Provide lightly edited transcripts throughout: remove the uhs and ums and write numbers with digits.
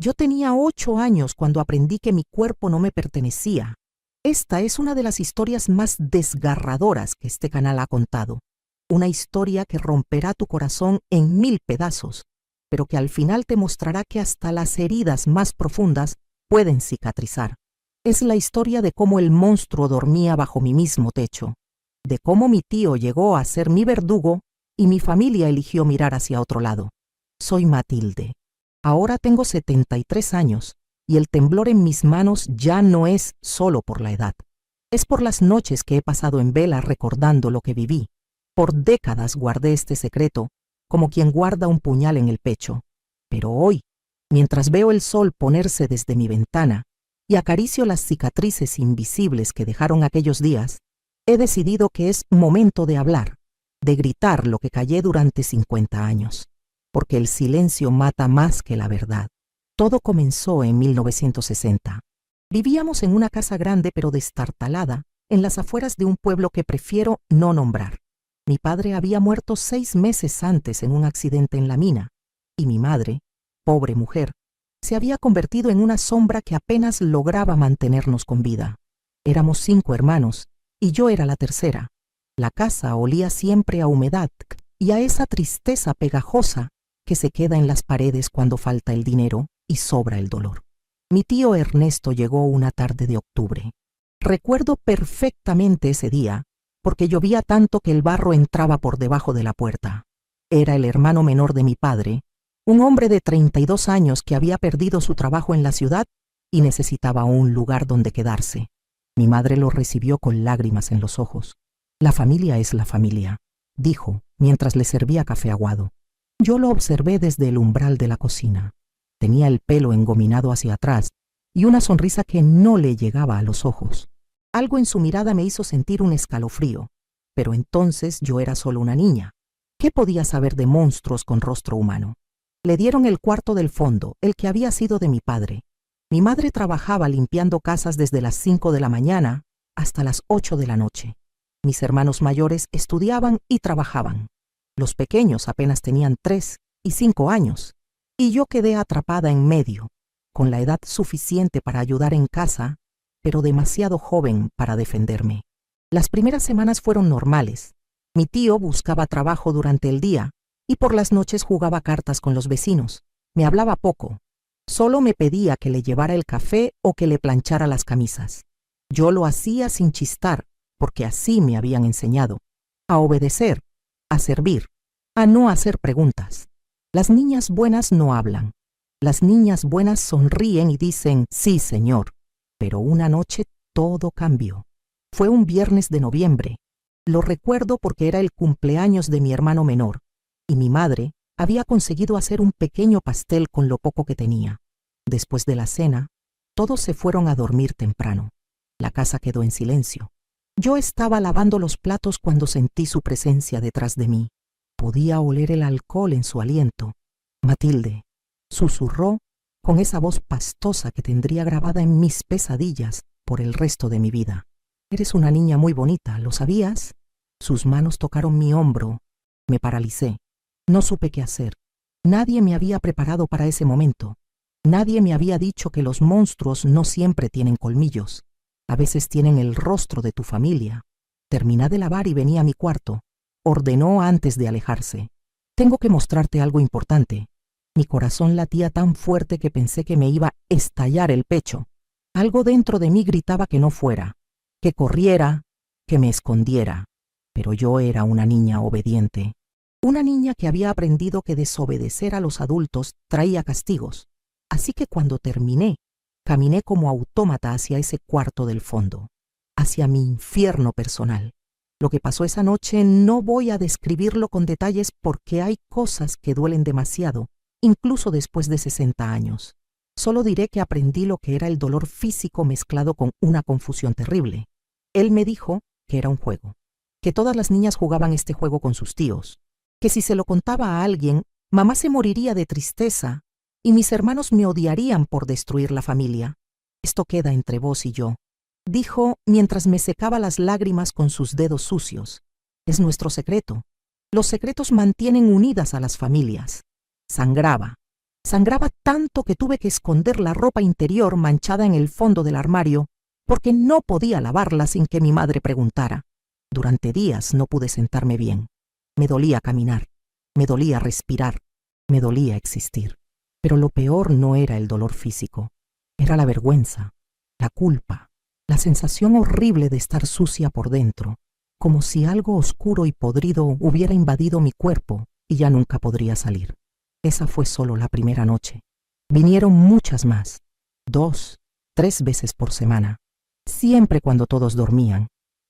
Yo tenía 8 años cuando aprendí que mi cuerpo no me pertenecía. Esta es una de las historias más desgarradoras que este canal ha contado. Una historia que romperá tu corazón en 1000 pedazos, pero que al final te mostrará que hasta las heridas más profundas pueden cicatrizar. Es la historia de cómo el monstruo dormía bajo mi mismo techo, de cómo mi tío llegó a ser mi verdugo y mi familia eligió mirar hacia otro lado. Soy Matilde. Ahora tengo 73 años y el temblor en mis manos ya no es solo por la edad. Es por las noches que he pasado en vela recordando lo que viví. Por décadas guardé este secreto como quien guarda un puñal en el pecho. Pero hoy, mientras veo el sol ponerse desde mi ventana y acaricio las cicatrices invisibles que dejaron aquellos días, he decidido que es momento de hablar, de gritar lo que callé durante 50 años. Porque el silencio mata más que la verdad. Todo comenzó en 1960. Vivíamos en una casa grande pero destartalada, en las afueras de un pueblo que prefiero no nombrar. Mi padre había muerto 6 meses antes en un accidente en la mina, y mi madre, pobre mujer, se había convertido en una sombra que apenas lograba mantenernos con vida. Éramos 5 hermanos, y yo era la tercera. La casa olía siempre a humedad y a esa tristeza pegajosa que se queda en las paredes cuando falta el dinero y sobra el dolor. Mi tío Ernesto llegó una tarde de octubre. Recuerdo perfectamente ese día, porque llovía tanto que el barro entraba por debajo de la puerta. Era el hermano menor de mi padre, un hombre de 32 años que había perdido su trabajo en la ciudad y necesitaba un lugar donde quedarse. Mi madre lo recibió con lágrimas en los ojos. La familia es la familia, dijo mientras le servía café aguado. Yo lo observé desde el umbral de la cocina. Tenía el pelo engominado hacia atrás y una sonrisa que no le llegaba a los ojos. Algo en su mirada me hizo sentir un escalofrío, pero entonces yo era solo una niña. ¿Qué podía saber de monstruos con rostro humano? Le dieron el cuarto del fondo, el que había sido de mi padre. Mi madre trabajaba limpiando casas desde las 5 de la mañana hasta las 8 de la noche. Mis hermanos mayores estudiaban y trabajaban. Los pequeños apenas tenían 3 y 5 años, y yo quedé atrapada en medio, con la edad suficiente para ayudar en casa, pero demasiado joven para defenderme. Las primeras semanas fueron normales. Mi tío buscaba trabajo durante el día y por las noches jugaba cartas con los vecinos. Me hablaba poco. Solo me pedía que le llevara el café o que le planchara las camisas. Yo lo hacía sin chistar, porque así me habían enseñado. A obedecer, a servir, a no hacer preguntas. Las niñas buenas no hablan. Las niñas buenas sonríen y dicen, sí, señor. Pero una noche todo cambió. Fue un viernes de noviembre. Lo recuerdo porque era el cumpleaños de mi hermano menor, y mi madre había conseguido hacer un pequeño pastel con lo poco que tenía. Después de la cena, todos se fueron a dormir temprano. La casa quedó en silencio. Yo estaba lavando los platos cuando sentí su presencia detrás de mí. Podía oler el alcohol en su aliento. Matilde, susurró con esa voz pastosa que tendría grabada en mis pesadillas por el resto de mi vida. Eres una niña muy bonita, ¿lo sabías? Sus manos tocaron mi hombro. Me paralicé. No supe qué hacer. Nadie me había preparado para ese momento. Nadie me había dicho que los monstruos no siempre tienen colmillos. A veces tienen el rostro de tu familia. Terminé de lavar y vení a mi cuarto. Ordenó antes de alejarse. Tengo que mostrarte algo importante. Mi corazón latía tan fuerte que pensé que me iba a estallar el pecho. Algo dentro de mí gritaba que no fuera, que corriera, que me escondiera. Pero yo era una niña obediente. Una niña que había aprendido que desobedecer a los adultos traía castigos. Así que cuando terminé, caminé como autómata hacia ese cuarto del fondo, hacia mi infierno personal. Lo que pasó esa noche no voy a describirlo con detalles porque hay cosas que duelen demasiado, incluso después de 60 años. Solo diré que aprendí lo que era el dolor físico mezclado con una confusión terrible. Él me dijo que era un juego, que todas las niñas jugaban este juego con sus tíos, que si se lo contaba a alguien, mamá se moriría de tristeza y mis hermanos me odiarían por destruir la familia. Esto queda entre vos y yo, dijo mientras me secaba las lágrimas con sus dedos sucios. Es nuestro secreto. Los secretos mantienen unidas a las familias. Sangraba. Sangraba tanto que tuve que esconder la ropa interior manchada en el fondo del armario porque no podía lavarla sin que mi madre preguntara. Durante días no pude sentarme bien. Me dolía caminar, me dolía respirar, me dolía existir. Pero lo peor no era el dolor físico, era la vergüenza, la culpa, la sensación horrible de estar sucia por dentro, como si algo oscuro y podrido hubiera invadido mi cuerpo y ya nunca podría salir. Esa fue solo la primera noche. Vinieron muchas más, 2, 3 veces por semana, siempre cuando todos dormían,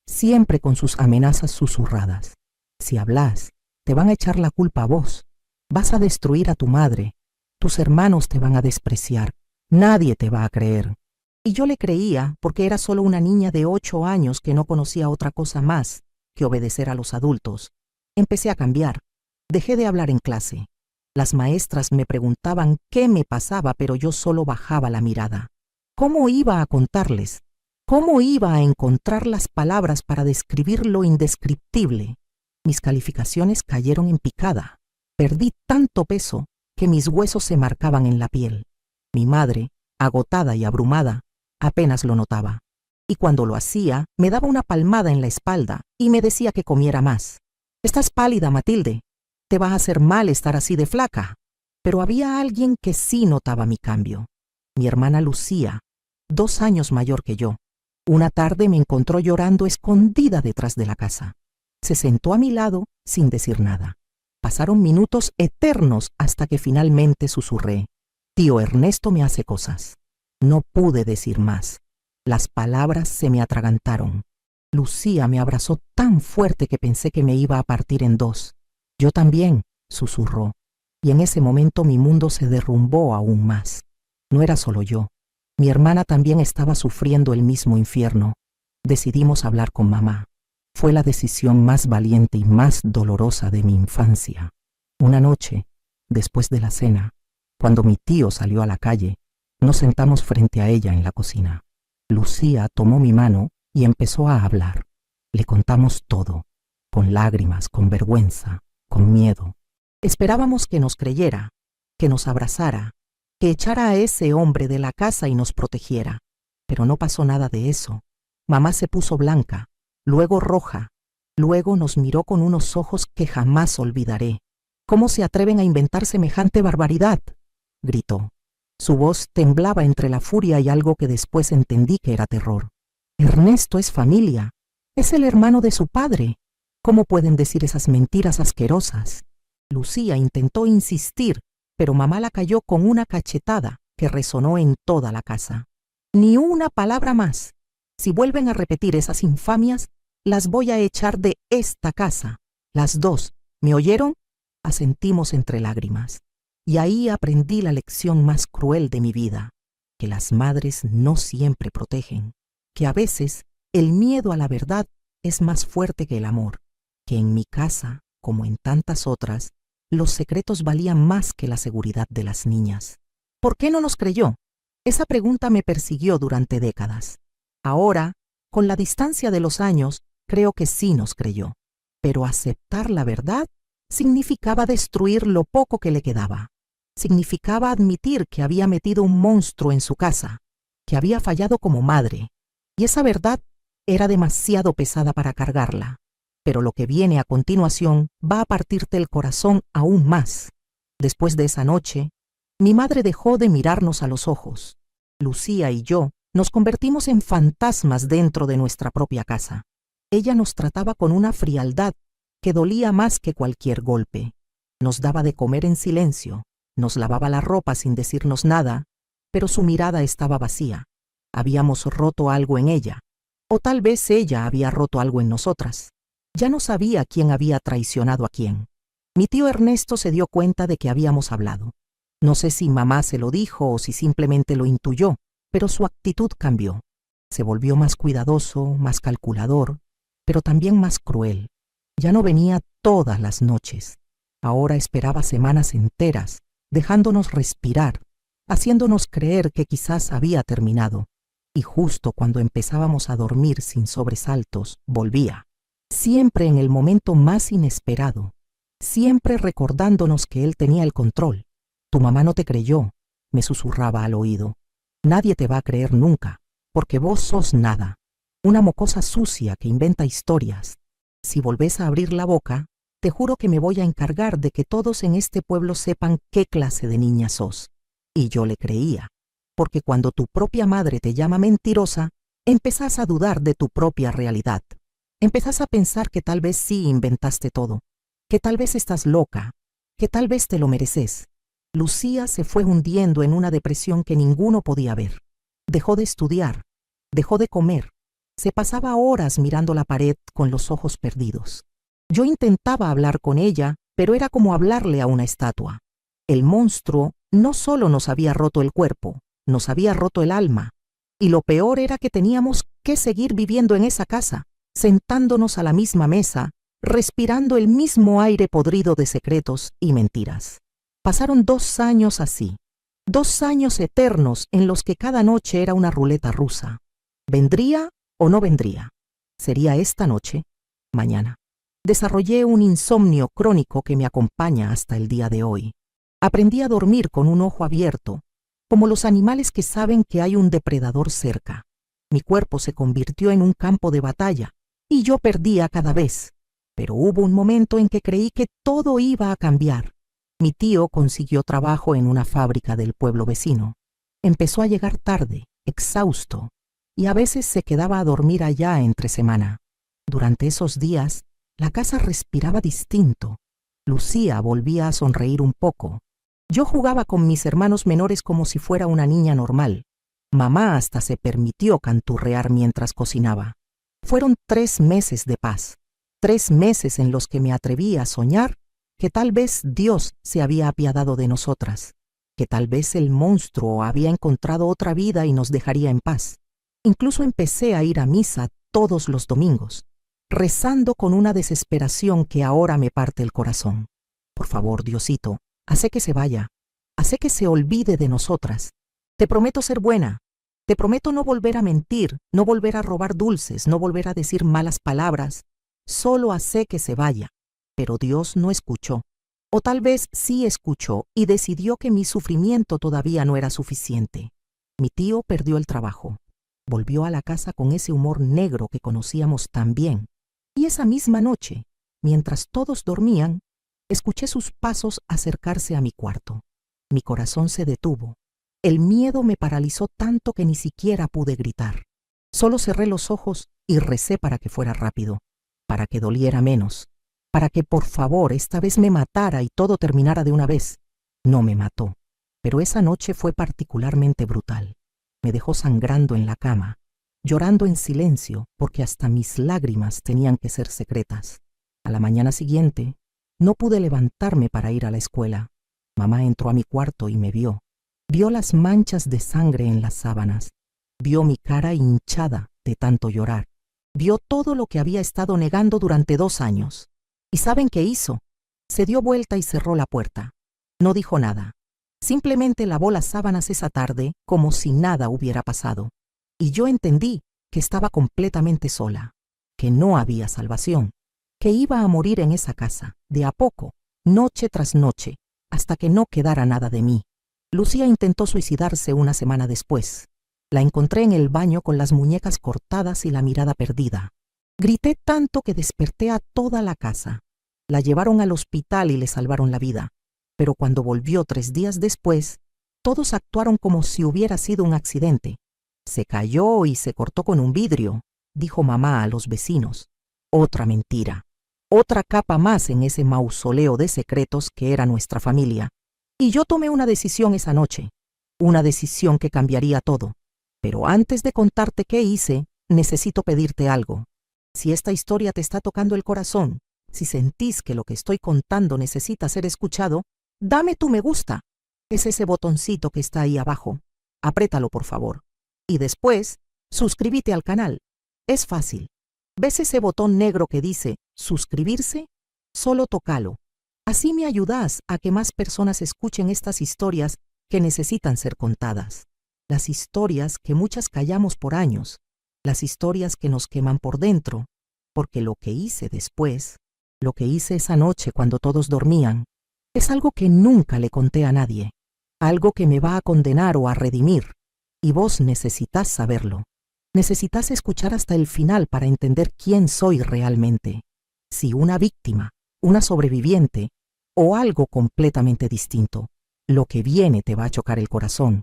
siempre con sus amenazas susurradas. Si hablas, te van a echar la culpa a vos, vas a destruir a tu madre, tus hermanos te van a despreciar, nadie te va a creer. Y yo le creía porque era solo una niña de 8 años que no conocía otra cosa más que obedecer a los adultos. Empecé a cambiar, dejé de hablar en clase. Las maestras me preguntaban qué me pasaba, pero yo solo bajaba la mirada. ¿Cómo iba a contarles? ¿Cómo iba a encontrar las palabras para describir lo indescriptible? Mis calificaciones cayeron en picada. Perdí tanto peso que mis huesos se marcaban en la piel. Mi madre, agotada y abrumada, apenas lo notaba. Y cuando lo hacía, me daba una palmada en la espalda y me decía que comiera más. «Estás pálida, Matilde. Te va a hacer mal estar así de flaca». Pero había alguien que sí notaba mi cambio. Mi hermana Lucía, 2 años mayor que yo. Una tarde me encontró llorando escondida detrás de la casa. Se sentó a mi lado sin decir nada. Pasaron minutos eternos hasta que finalmente susurré: «Tío Ernesto me hace cosas». No pude decir más. Las palabras se me atragantaron. Lucía me abrazó tan fuerte que pensé que me iba a partir en 2. «Yo también», susurró. Y en ese momento mi mundo se derrumbó aún más. No era solo yo. Mi hermana también estaba sufriendo el mismo infierno. Decidimos hablar con mamá. Fue la decisión más valiente y más dolorosa de mi infancia. Una noche, después de la cena, cuando mi tío salió a la calle, nos sentamos frente a ella en la cocina. Lucía tomó mi mano y empezó a hablar. Le contamos todo, con lágrimas, con vergüenza, con miedo. Esperábamos que nos creyera, que nos abrazara, que echara a ese hombre de la casa y nos protegiera. Pero no pasó nada de eso. Mamá se puso blanca, luego roja, luego nos miró con unos ojos que jamás olvidaré. «¿Cómo se atreven a inventar semejante barbaridad?», gritó. Su voz temblaba entre la furia y algo que después entendí que era terror. «Ernesto es familia, es el hermano de su padre. ¿Cómo pueden decir esas mentiras asquerosas?». Lucía intentó insistir, pero mamá la cayó con una cachetada que resonó en toda la casa. «Ni una palabra más. Si vuelven a repetir esas infamias, las voy a echar de esta casa. Las 2, ¿me oyeron?», asentimos entre lágrimas. Y ahí aprendí la lección más cruel de mi vida, que las madres no siempre protegen, que a veces el miedo a la verdad es más fuerte que el amor, que en mi casa, como en tantas otras, los secretos valían más que la seguridad de las niñas. ¿Por qué no nos creyó? Esa pregunta me persiguió durante décadas. Ahora, con la distancia de los años, creo que sí nos creyó. Pero aceptar la verdad significaba destruir lo poco que le quedaba. Significaba admitir que había metido un monstruo en su casa, que había fallado como madre, y esa verdad era demasiado pesada para cargarla. Pero lo que viene a continuación va a partirte el corazón aún más. Después de esa noche, mi madre dejó de mirarnos a los ojos. Lucía y yo nos convertimos en fantasmas dentro de nuestra propia casa. Ella nos trataba con una frialdad que dolía más que cualquier golpe. Nos daba de comer en silencio, nos lavaba la ropa sin decirnos nada, pero su mirada estaba vacía. Habíamos roto algo en ella, o tal vez ella había roto algo en nosotras. Ya no sabía quién había traicionado a quién. Mi tío Ernesto se dio cuenta de que habíamos hablado. No sé si mamá se lo dijo o si simplemente lo intuyó, pero su actitud cambió. Se volvió más cuidadoso, más calculador, pero también más cruel. Ya no venía todas las noches. Ahora esperaba semanas enteras, dejándonos respirar, haciéndonos creer que quizás había terminado. Y justo cuando empezábamos a dormir sin sobresaltos, volvía. Siempre en el momento más inesperado, siempre recordándonos que él tenía el control, Tu mamá no te creyó, me susurraba al oído. Nadie te va a creer nunca, porque vos sos nada. Una mocosa sucia que inventa historias. Si volvés a abrir la boca, te juro que me voy a encargar de que todos en este pueblo sepan qué clase de niña sos. Y yo le creía, porque cuando tu propia madre te llama mentirosa, empezás a dudar de tu propia realidad. Empezás a pensar que tal vez sí inventaste todo, que tal vez estás loca, que tal vez te lo mereces. Lucía se fue hundiendo en una depresión que ninguno podía ver. Dejó de estudiar, dejó de comer. Se pasaba horas mirando la pared con los ojos perdidos. Yo intentaba hablar con ella, pero era como hablarle a una estatua. El monstruo no solo nos había roto el cuerpo, nos había roto el alma. Y lo peor era que teníamos que seguir viviendo en esa casa, sentándonos a la misma mesa, respirando el mismo aire podrido de secretos y mentiras. Pasaron 2 años así, 2 años eternos en los que cada noche era una ruleta rusa. ¿Vendría o no vendría? ¿Sería esta noche? Mañana. Desarrollé un insomnio crónico que me acompaña hasta el día de hoy. Aprendí a dormir con un ojo abierto, como los animales que saben que hay un depredador cerca. Mi cuerpo se convirtió en un campo de batalla, y yo perdía cada vez. Pero hubo un momento en que creí que todo iba a cambiar. Mi tío consiguió trabajo en una fábrica del pueblo vecino. Empezó a llegar tarde, exhausto, y a veces se quedaba a dormir allá entre semana. Durante esos días, la casa respiraba distinto. Lucía volvía a sonreír un poco. Yo jugaba con mis hermanos menores como si fuera una niña normal. Mamá hasta se permitió canturrear mientras cocinaba. Fueron 3 meses de paz. 3 meses en los que me atreví a soñar que tal vez Dios se había apiadado de nosotras, que tal vez el monstruo había encontrado otra vida y nos dejaría en paz. Incluso empecé a ir a misa todos los domingos, rezando con una desesperación que ahora me parte el corazón. Por favor, Diosito, hace que se vaya, hace que se olvide de nosotras. Te prometo ser buena, te prometo no volver a mentir, no volver a robar dulces, no volver a decir malas palabras. Solo hace que se vaya. Pero Dios no escuchó. O tal vez sí escuchó y decidió que mi sufrimiento todavía no era suficiente. Mi tío perdió el trabajo. Volvió a la casa con ese humor negro que conocíamos tan bien. Y esa misma noche, mientras todos dormían, escuché sus pasos acercarse a mi cuarto. Mi corazón se detuvo. El miedo me paralizó tanto que ni siquiera pude gritar. Solo cerré los ojos y recé para que fuera rápido, para que doliera menos, para que por favor esta vez me matara y todo terminara de una vez. No me mató, pero esa noche fue particularmente brutal. Me dejó sangrando en la cama, llorando en silencio porque hasta mis lágrimas tenían que ser secretas. A la mañana siguiente, no pude levantarme para ir a la escuela. Mamá entró a mi cuarto y me vio. Vio las manchas de sangre en las sábanas. Vio mi cara hinchada de tanto llorar. Vio todo lo que había estado negando durante 2 años. ¿Y saben qué hizo? Se dio vuelta y cerró la puerta. No dijo nada. Simplemente lavó las sábanas esa tarde como si nada hubiera pasado. Y yo entendí que estaba completamente sola, que no había salvación, que iba a morir en esa casa, de a poco, noche tras noche, hasta que no quedara nada de mí. Lucía intentó suicidarse una semana después. La encontré en el baño con las muñecas cortadas y la mirada perdida. Grité tanto que desperté a toda la casa. La llevaron al hospital y le salvaron la vida. Pero cuando volvió 3 días después, todos actuaron como si hubiera sido un accidente. Se cayó y se cortó con un vidrio, dijo mamá a los vecinos. Otra mentira. Otra capa más en ese mausoleo de secretos que era nuestra familia. Y yo tomé una decisión esa noche. Una decisión que cambiaría todo. Pero antes de contarte qué hice, necesito pedirte algo. Si esta historia te está tocando el corazón, si sentís que lo que estoy contando necesita ser escuchado, dame tu me gusta. Es ese botoncito que está ahí abajo. Apriétalo, por favor. Y después, suscríbete al canal. Es fácil. ¿Ves ese botón negro que dice suscribirse? Solo tócalo. Así me ayudas a que más personas escuchen estas historias que necesitan ser contadas. Las historias que muchas callamos por años. Las historias que nos queman por dentro. Porque lo que hice después, lo que hice esa noche cuando todos dormían, es algo que nunca le conté a nadie. algo que me va a condenar o a redimir, y vos necesitas saberlo. Necesitas escuchar hasta el final para entender quién soy realmente, si una víctima, una sobreviviente o algo completamente distinto. Lo que viene te va a chocar el corazón.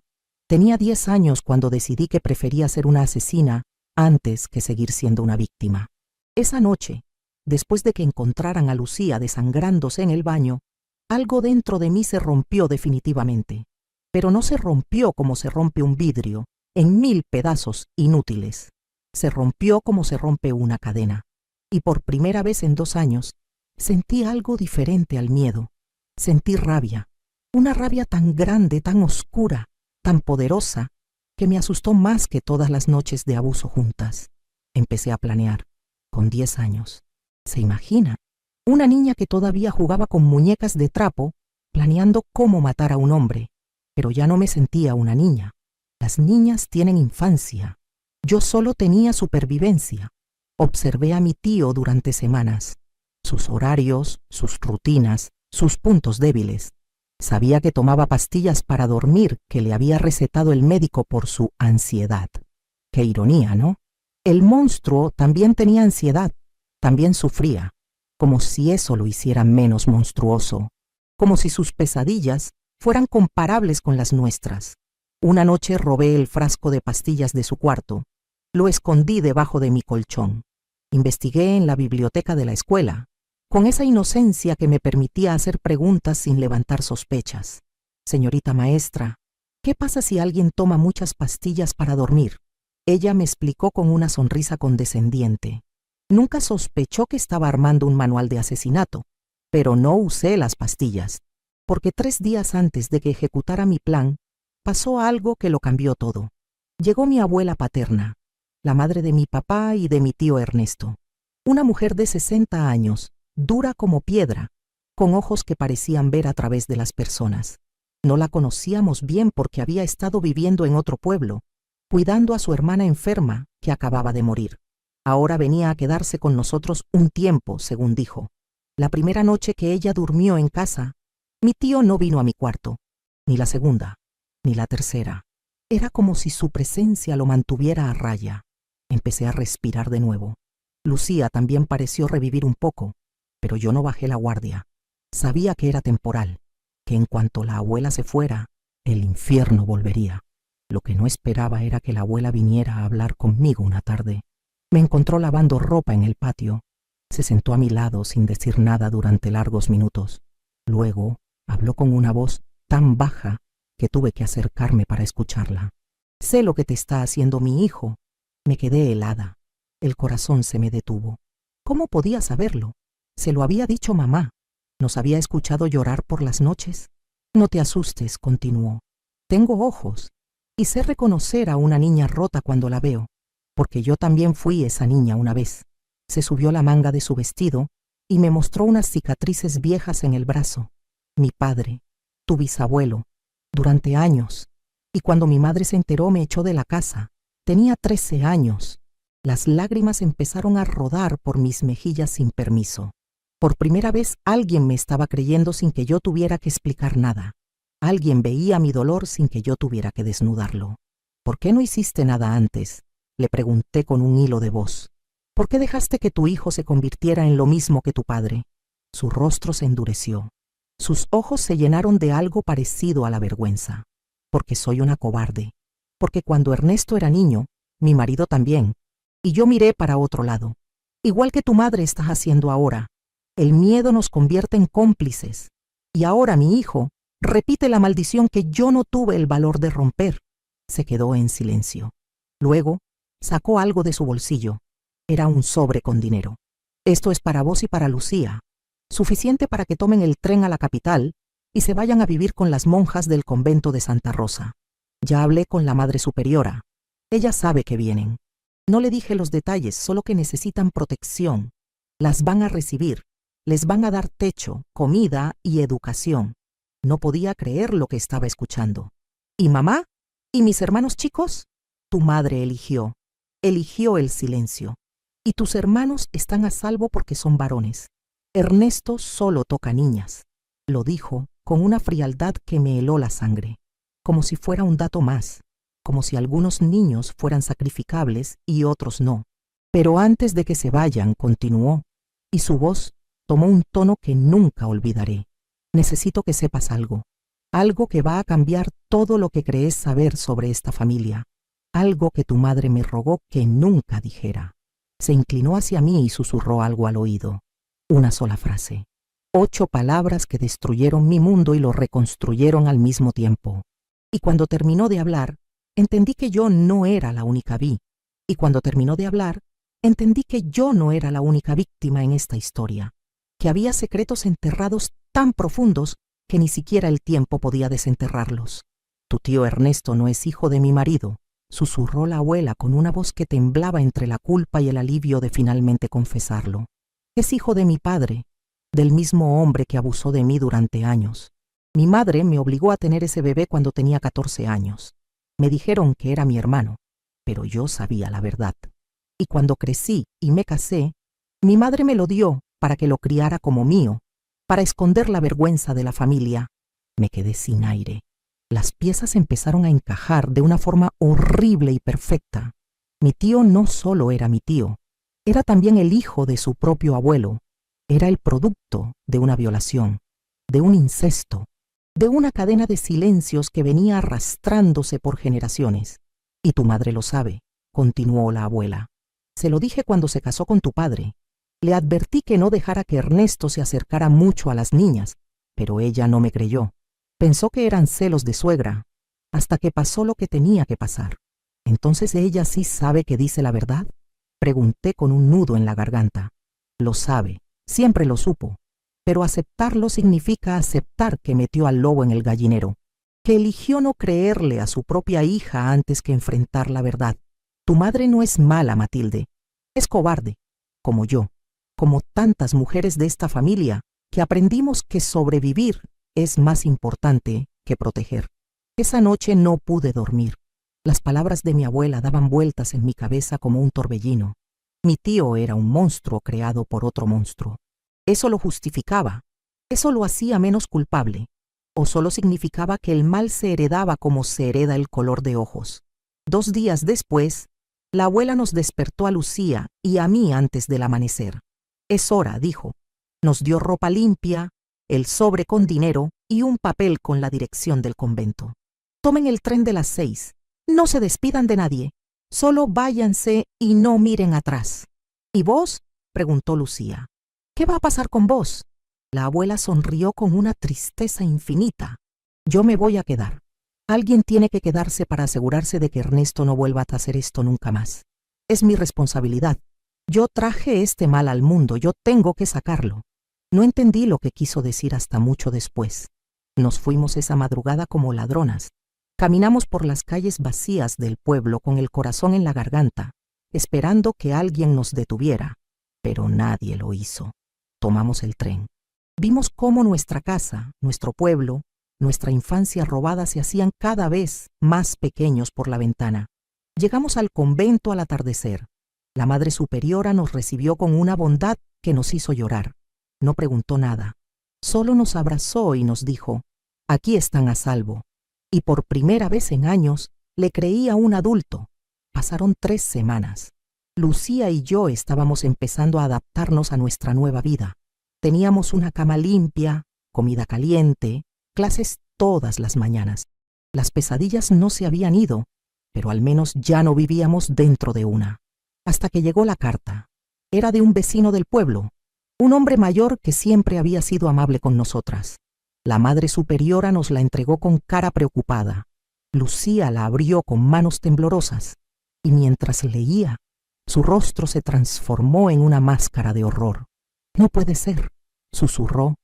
Tenía 10 años cuando decidí que prefería ser una asesina antes que seguir siendo una víctima. Esa noche, después de que encontraran a Lucía desangrándose en el baño, algo dentro de mí se rompió definitivamente. Pero no se rompió como se rompe un vidrio, en 1000 pedazos inútiles. Se rompió como se rompe una cadena. Y por primera vez en 2 años, sentí algo diferente al miedo. Sentí rabia. Una rabia tan grande, tan oscura, tan poderosa, que me asustó más que todas las noches de abuso juntas. Empecé a planear, con 10 años. ¿Se imagina? Una niña que todavía jugaba con muñecas de trapo, planeando cómo matar a un hombre. Pero ya no me sentía una niña. Las niñas tienen infancia. Yo solo tenía supervivencia. Observé a mi tío durante semanas. Sus horarios, sus rutinas, sus puntos débiles. Sabía que tomaba pastillas para dormir que le había recetado el médico por su ansiedad. Qué ironía, ¿no? El monstruo también tenía ansiedad, también sufría, como si eso lo hiciera menos monstruoso, como si sus pesadillas fueran comparables con las nuestras. Una noche robé el frasco de pastillas de su cuarto, lo escondí debajo de mi colchón. Investigué en la biblioteca de la escuela, con esa inocencia que me permitía hacer preguntas sin levantar sospechas. Señorita maestra, ¿qué pasa si alguien toma muchas pastillas para dormir? Ella me explicó con una sonrisa condescendiente. Nunca sospechó que estaba armando un manual de asesinato, pero no usé las pastillas, porque 3 días antes de que ejecutara mi plan, pasó algo que lo cambió todo. Llegó mi abuela paterna, la madre de mi papá y de mi tío Ernesto, una mujer de 60 años, dura como piedra, con ojos que parecían ver a través de las personas. No la conocíamos bien porque había estado viviendo en otro pueblo, cuidando a su hermana enferma que acababa de morir. Ahora venía a quedarse con nosotros un tiempo, según dijo. La primera noche que ella durmió en casa, mi tío no vino a mi cuarto, ni la segunda, ni la tercera. Era como si su presencia lo mantuviera a raya. Empecé a respirar de nuevo. Lucía también pareció revivir un poco, pero yo no bajé la guardia. Sabía que era temporal, que en cuanto la abuela se fuera, el infierno volvería. Lo que no esperaba era que la abuela viniera a hablar conmigo una tarde. Me encontró lavando ropa en el patio. Se sentó a mi lado sin decir nada durante largos minutos. Luego habló con una voz tan baja que tuve que acercarme para escucharla. Sé lo que te está haciendo mi hijo. Me quedé helada. El corazón se me detuvo. ¿Cómo podía saberlo? Se lo había dicho mamá. ¿Nos había escuchado llorar por las noches? No te asustes, continuó. Tengo ojos y sé reconocer a una niña rota cuando la veo, porque yo también fui esa niña una vez. Se subió la manga de su vestido y me mostró unas cicatrices viejas en el brazo. Mi padre, tu bisabuelo, durante años. Y cuando mi madre se enteró me echó de la casa. Tenía 13 años. Las lágrimas empezaron a rodar por mis mejillas sin permiso. Por primera vez alguien me estaba creyendo sin que yo tuviera que explicar nada. Alguien veía mi dolor sin que yo tuviera que desnudarlo. ¿Por qué no hiciste nada antes?, le pregunté con un hilo de voz. ¿Por qué dejaste que tu hijo se convirtiera en lo mismo que tu padre? Su rostro se endureció. Sus ojos se llenaron de algo parecido a la vergüenza. Porque soy una cobarde. Porque cuando Ernesto era niño, mi marido también, y yo miré para otro lado. Igual que tu madre estás haciendo ahora. El miedo nos convierte en cómplices. Y ahora mi hijo repite la maldición que yo no tuve el valor de romper. Se quedó en silencio. Luego, sacó algo de su bolsillo. Era un sobre con dinero. Esto es para vos y para Lucía. Suficiente para que tomen el tren a la capital y se vayan a vivir con las monjas del convento de Santa Rosa. Ya hablé con la Madre Superiora. Ella sabe que vienen. No le dije los detalles, solo que necesitan protección. Las van a recibir. Les van a dar techo, comida y educación. No podía creer lo que estaba escuchando. ¿Y mamá? ¿Y mis hermanos chicos? Tu madre eligió el silencio. Y tus hermanos están a salvo porque son varones. Ernesto solo toca niñas. Lo dijo con una frialdad que me heló la sangre. como si fuera un dato más, como si algunos niños fueran sacrificables y otros no. Pero antes de que se vayan, continuó, y su voz tomó un tono que nunca olvidaré. Necesito que sepas algo que va a cambiar todo lo que crees saber sobre esta familia, algo que tu madre me rogó que nunca dijera. Se inclinó hacia mí y susurró algo al oído. Una sola frase. 8 palabras que destruyeron mi mundo y lo reconstruyeron al mismo tiempo. Y cuando terminó de hablar, entendí que yo no era la única Vi. Y cuando terminó de hablar, entendí que yo no era la única víctima en esta historia, que había secretos enterrados tan profundos que ni siquiera el tiempo podía desenterrarlos. Tu tío Ernesto no es hijo de mi marido, susurró la abuela con una voz que temblaba entre la culpa y el alivio de finalmente confesarlo. Es hijo de mi padre, del mismo hombre que abusó de mí durante años. Mi madre me obligó a tener ese bebé cuando tenía 14 años. Me dijeron que era mi hermano, pero yo sabía la verdad. Y cuando crecí y me casé, mi madre me lo dio para que lo criara como mío, para esconder la vergüenza de la familia. Me quedé sin aire. Las piezas empezaron a encajar de una forma horrible y perfecta. Mi tío no solo era mi tío, era también el hijo de su propio abuelo. Era el producto de una violación, de un incesto, de una cadena de silencios que venía arrastrándose por generaciones. Y tu madre lo sabe, continuó la abuela. Se lo dije cuando se casó con tu padre. Le advertí que no dejara que Ernesto se acercara mucho a las niñas, pero ella no me creyó. Pensó que eran celos de suegra, hasta que pasó lo que tenía que pasar. ¿Entonces ella sí sabe que dice la verdad? Pregunté con un nudo en la garganta. Lo sabe, siempre lo supo, pero aceptarlo significa aceptar que metió al lobo en el gallinero, que eligió no creerle a su propia hija antes que enfrentar la verdad. Tu madre no es mala, Matilde, es cobarde, como yo, como tantas mujeres de esta familia, que aprendimos que sobrevivir es más importante que proteger. Esa noche no pude dormir. Las palabras de mi abuela daban vueltas en mi cabeza como un torbellino. Mi tío era un monstruo creado por otro monstruo. ¿Eso lo justificaba? ¿Eso lo hacía menos culpable? ¿O solo significaba que el mal se heredaba como se hereda el color de ojos? 2 días después, la abuela nos despertó a Lucía y a mí antes del amanecer. Es hora, dijo. Nos dio ropa limpia, el sobre con dinero y un papel con la dirección del convento. Tomen el tren de las 6. No se despidan de nadie. Solo váyanse y no miren atrás. ¿Y vos? Preguntó Lucía. ¿Qué va a pasar con vos? La abuela sonrió con una tristeza infinita. Yo me voy a quedar. Alguien tiene que quedarse para asegurarse de que Ernesto no vuelva a hacer esto nunca más. Es mi responsabilidad. Yo traje este mal al mundo, yo tengo que sacarlo. No entendí lo que quiso decir hasta mucho después. Nos fuimos esa madrugada como ladronas. Caminamos por las calles vacías del pueblo con el corazón en la garganta, esperando que alguien nos detuviera, pero nadie lo hizo. Tomamos el tren. Vimos cómo nuestra casa, nuestro pueblo, nuestra infancia robada se hacían cada vez más pequeños por la ventana. Llegamos al convento al atardecer. La Madre Superiora nos recibió con una bondad que nos hizo llorar. No preguntó nada. Solo nos abrazó y nos dijo, aquí están a salvo. Y por primera vez en años le creí a un adulto. Pasaron 3 semanas. Lucía y yo estábamos empezando a adaptarnos a nuestra nueva vida. Teníamos una cama limpia, comida caliente, clases todas las mañanas. Las pesadillas no se habían ido, pero al menos ya no vivíamos dentro de una. Hasta que llegó la carta. Era de un vecino del pueblo, un hombre mayor que siempre había sido amable con nosotras. La Madre Superiora nos la entregó con cara preocupada. Lucía la abrió con manos temblorosas, y mientras leía, su rostro se transformó en una máscara de horror. No puede ser, susurró.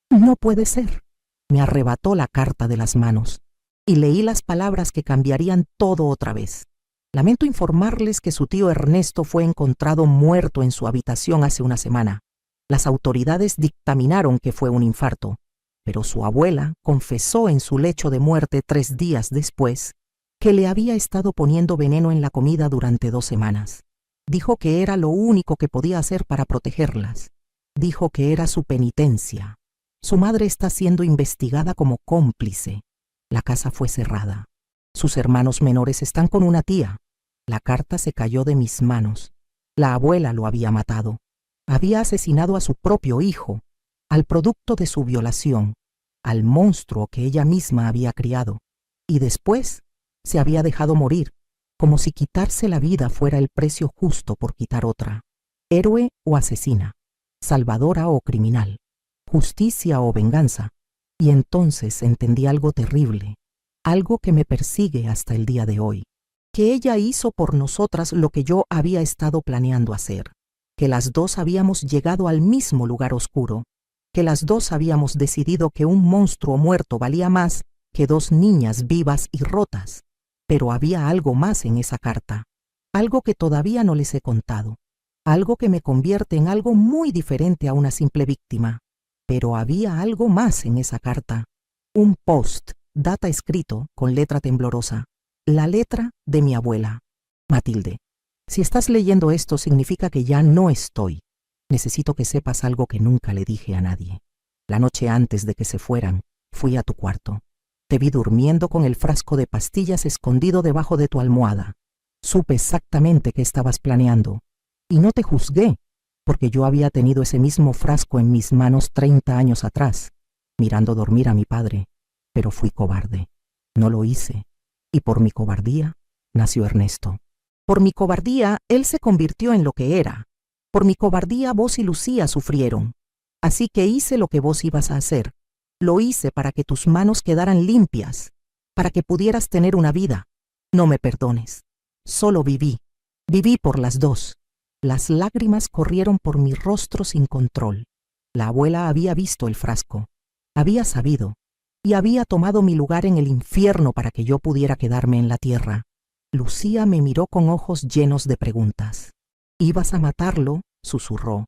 No puede ser. Me arrebató la carta de las manos, y leí las palabras que cambiarían todo otra vez. Lamento informarles que su tío Ernesto fue encontrado muerto en su habitación hace una semana. Las autoridades dictaminaron que fue un infarto, pero su abuela confesó en su lecho de muerte 3 días después que le había estado poniendo veneno en la comida durante 2 semanas. Dijo que era lo único que podía hacer para protegerlas. Dijo que era su penitencia. Su madre está siendo investigada como cómplice. La casa fue cerrada. Sus hermanos menores están con una tía. La carta se cayó de mis manos. La abuela lo había matado. Había asesinado a su propio hijo, al producto de su violación, al monstruo que ella misma había criado. Y después se había dejado morir, como si quitarse la vida fuera el precio justo por quitar otra. Héroe o asesina, salvadora o criminal, justicia o venganza. Y entonces entendí algo terrible, algo que me persigue hasta el día de hoy, que ella hizo por nosotras lo que yo había estado planeando hacer, que las dos habíamos llegado al mismo lugar oscuro, que las dos habíamos decidido que un monstruo muerto valía más que dos niñas vivas y rotas. Pero había algo más en esa carta, algo que todavía no les he contado, algo que me convierte en algo muy diferente a una simple víctima. Pero había algo más en esa carta. Un post, data escrito con letra temblorosa. La letra de mi abuela. Matilde, si estás leyendo esto significa que ya no estoy. Necesito que sepas algo que nunca le dije a nadie. La noche antes de que se fueran, fui a tu cuarto. Te vi durmiendo con el frasco de pastillas escondido debajo de tu almohada. Supe exactamente qué estabas planeando. Y no te juzgué, porque yo había tenido ese mismo frasco en mis manos 30 años atrás, mirando dormir a mi padre, pero fui cobarde. No lo hice, y por mi cobardía nació Ernesto. Por mi cobardía él se convirtió en lo que era. Por mi cobardía vos y Lucía sufrieron. Así que hice lo que vos ibas a hacer. Lo hice para que tus manos quedaran limpias, para que pudieras tener una vida. No me perdones. Solo viví. Viví por las dos. Las lágrimas corrieron por mi rostro sin control. La abuela había visto el frasco, había sabido, y había tomado mi lugar en el infierno para que yo pudiera quedarme en la tierra. Lucía me miró con ojos llenos de preguntas. ¿Ibas a matarlo?, susurró.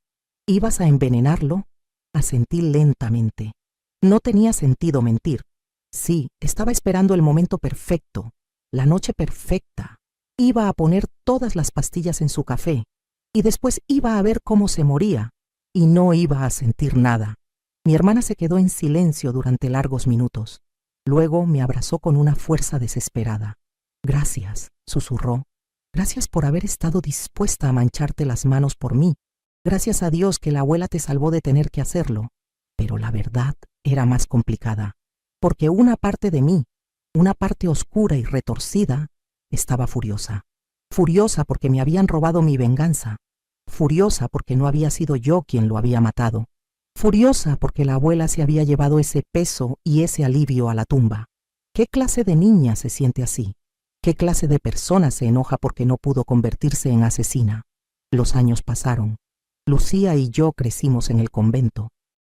¿Ibas a envenenarlo? Asentí lentamente. No tenía sentido mentir. Sí, estaba esperando el momento perfecto, la noche perfecta. Iba a poner todas las pastillas en su café, y después iba a ver cómo se moría, y no iba a sentir nada. Mi hermana se quedó en silencio durante largos minutos. Luego me abrazó con una fuerza desesperada. Gracias, susurró. Gracias por haber estado dispuesta a mancharte las manos por mí. Gracias a Dios que la abuela te salvó de tener que hacerlo. Pero la verdad era más complicada, porque una parte de mí, una parte oscura y retorcida, estaba furiosa. Furiosa porque me habían robado mi venganza. Furiosa porque no había sido yo quien lo había matado. Furiosa porque la abuela se había llevado ese peso y ese alivio a la tumba. ¿Qué clase de niña se siente así? ¿Qué clase de persona se enoja porque no pudo convertirse en asesina? Los años pasaron. Lucía y yo crecimos en el convento.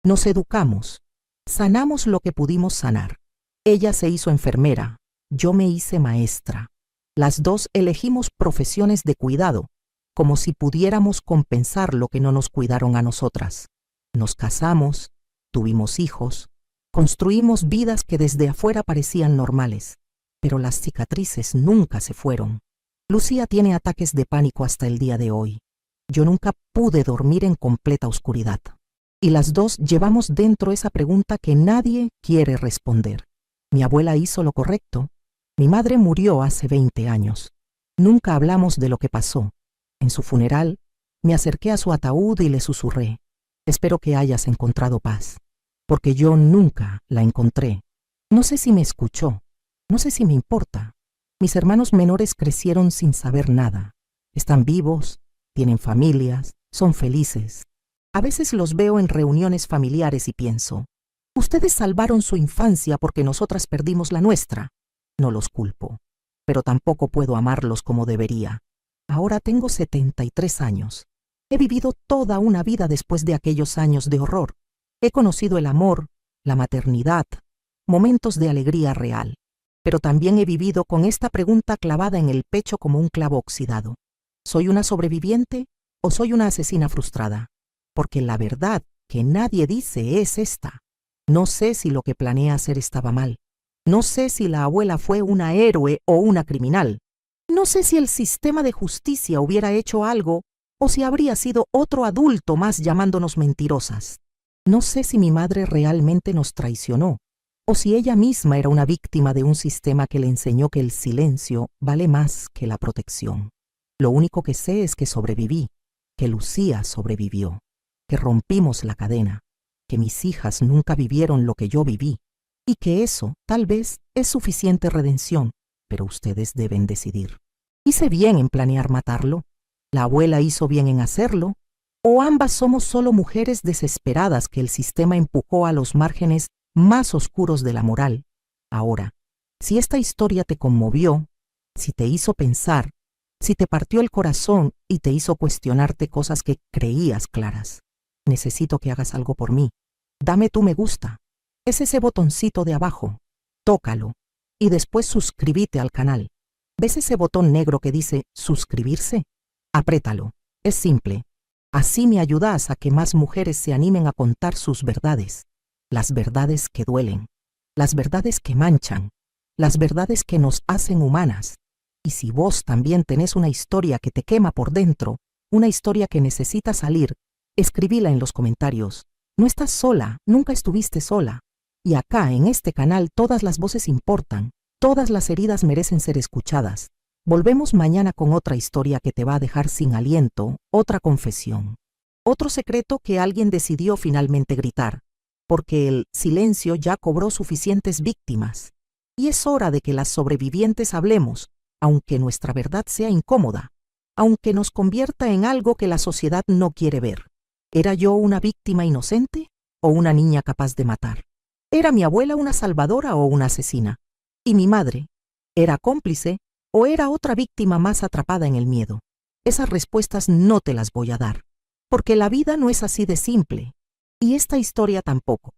Nos educamos. Sanamos lo que pudimos sanar. Ella se hizo enfermera. Yo me hice maestra. Las dos elegimos profesiones de cuidado, como si pudiéramos compensar lo que no nos cuidaron a nosotras. Nos casamos, tuvimos hijos, construimos vidas que desde afuera parecían normales, pero las cicatrices nunca se fueron. Lucía tiene ataques de pánico hasta el día de hoy. Yo nunca pude dormir en completa oscuridad. Y las dos llevamos dentro esa pregunta que nadie quiere responder. Mi abuela hizo lo correcto. Mi madre murió hace 20 años. Nunca hablamos de lo que pasó. En su funeral, me acerqué a su ataúd y le susurré: espero que hayas encontrado paz, porque yo nunca la encontré. No sé si me escuchó, no sé si me importa. Mis hermanos menores crecieron sin saber nada. Están vivos, tienen familias, son felices. A veces los veo en reuniones familiares y pienso: ustedes salvaron su infancia porque nosotras perdimos la nuestra. No los culpo, pero tampoco puedo amarlos como debería. Ahora tengo 73 años. He vivido toda una vida después de aquellos años de horror. He conocido el amor, la maternidad, momentos de alegría real. Pero también he vivido con esta pregunta clavada en el pecho como un clavo oxidado. ¿Soy una sobreviviente o soy una asesina frustrada? Porque la verdad que nadie dice es esta. No sé si lo que planeé hacer estaba mal. No sé si la abuela fue una héroe o una criminal. No sé si el sistema de justicia hubiera hecho algo o si habría sido otro adulto más llamándonos mentirosas. No sé si mi madre realmente nos traicionó o si ella misma era una víctima de un sistema que le enseñó que el silencio vale más que la protección. Lo único que sé es que sobreviví, que Lucía sobrevivió, que rompimos la cadena, que mis hijas nunca vivieron lo que yo viví, y que eso, tal vez, es suficiente redención, pero ustedes deben decidir. ¿Hice bien en planear matarlo? ¿La abuela hizo bien en hacerlo? ¿O ambas somos solo mujeres desesperadas que el sistema empujó a los márgenes más oscuros de la moral? Ahora, si esta historia te conmovió, si te hizo pensar, si te partió el corazón y te hizo cuestionarte cosas que creías claras, necesito que hagas algo por mí. Dame tu me gusta. Es ese botoncito de abajo. Tócalo. Y después suscríbete al canal. ¿Ves ese botón negro que dice suscribirse? Apriétalo. Es simple. Así me ayudas a que más mujeres se animen a contar sus verdades. Las verdades que duelen. Las verdades que manchan. Las verdades que nos hacen humanas. Y si vos también tenés una historia que te quema por dentro, una historia que necesita salir, escribíla en los comentarios. No estás sola, nunca estuviste sola. Y acá, en este canal, todas las voces importan, todas las heridas merecen ser escuchadas. Volvemos mañana con otra historia que te va a dejar sin aliento, otra confesión. Otro secreto que alguien decidió finalmente gritar, porque el silencio ya cobró suficientes víctimas. Y es hora de que las sobrevivientes hablemos, aunque nuestra verdad sea incómoda, aunque nos convierta en algo que la sociedad no quiere ver. ¿Era yo una víctima inocente o una niña capaz de matar? ¿Era mi abuela una salvadora o una asesina? ¿Y mi madre? ¿Era cómplice o era otra víctima más atrapada en el miedo? Esas respuestas no te las voy a dar, porque la vida no es así de simple, y esta historia tampoco.